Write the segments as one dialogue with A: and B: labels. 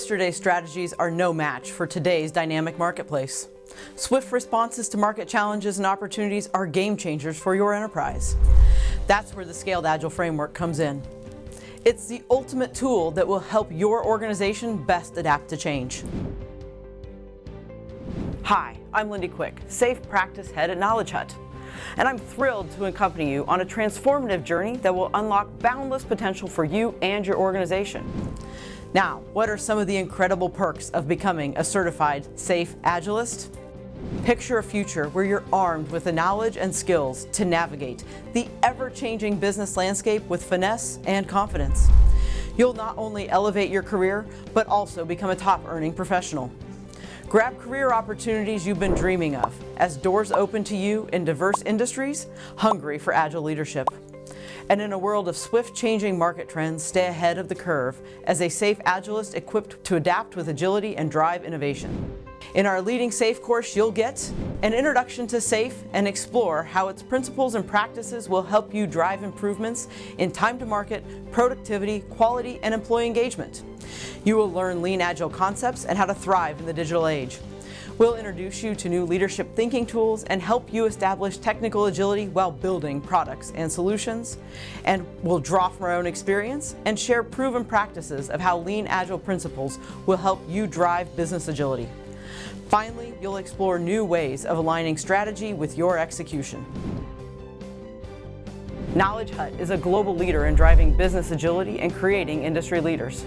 A: Yesterday's strategies are no match for today's dynamic marketplace. Swift responses to market challenges and opportunities are game changers for your enterprise. That's where the Scaled Agile framework comes in. It's the ultimate tool that will help your organization best adapt to change. Hi, I'm Lindy Quick, SAFe Practice Head at KnowledgeHut, and I'm thrilled to accompany you on a transformative journey that will unlock boundless potential for you and your organization. Now, what are some of the incredible perks of becoming a certified SAFe Agilist? Picture a future where you're armed with the knowledge and skills to navigate the ever-changing business landscape with finesse and confidence. You'll not only elevate your career, but also become a top-earning professional. Grab career opportunities you've been dreaming of as doors open to you in diverse industries, hungry for agile leadership. And in a world of swift-changing market trends, stay ahead of the curve as a SAFe Agilist equipped to adapt with agility and drive innovation. In our Leading SAFe course, you'll get an introduction to SAFe and explore how its principles and practices will help you drive improvements in time to market, productivity, quality, and employee engagement. You will learn lean agile concepts and how to thrive in the digital age. We'll introduce you to new leadership thinking tools and help you establish technical agility while building products and solutions. And we'll draw from our own experience and share proven practices of how lean agile principles will help you drive business agility. Finally, you'll explore new ways of aligning strategy with your execution. KnowledgeHut is a global leader in driving business agility and creating industry leaders.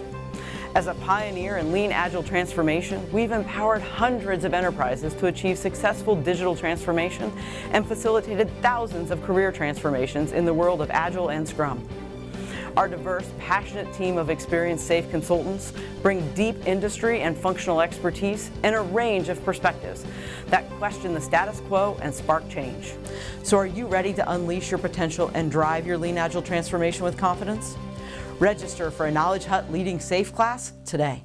A: As a pioneer in lean agile transformation, we've empowered hundreds of enterprises to achieve successful digital transformation and facilitated thousands of career transformations in the world of Agile and Scrum. Our diverse, passionate team of experienced SAFe consultants bring deep industry and functional expertise and a range of perspectives that question the status quo and spark change. So are you ready to unleash your potential and drive your lean agile transformation with confidence? Register for a KnowledgeHut Leading SAFe class today.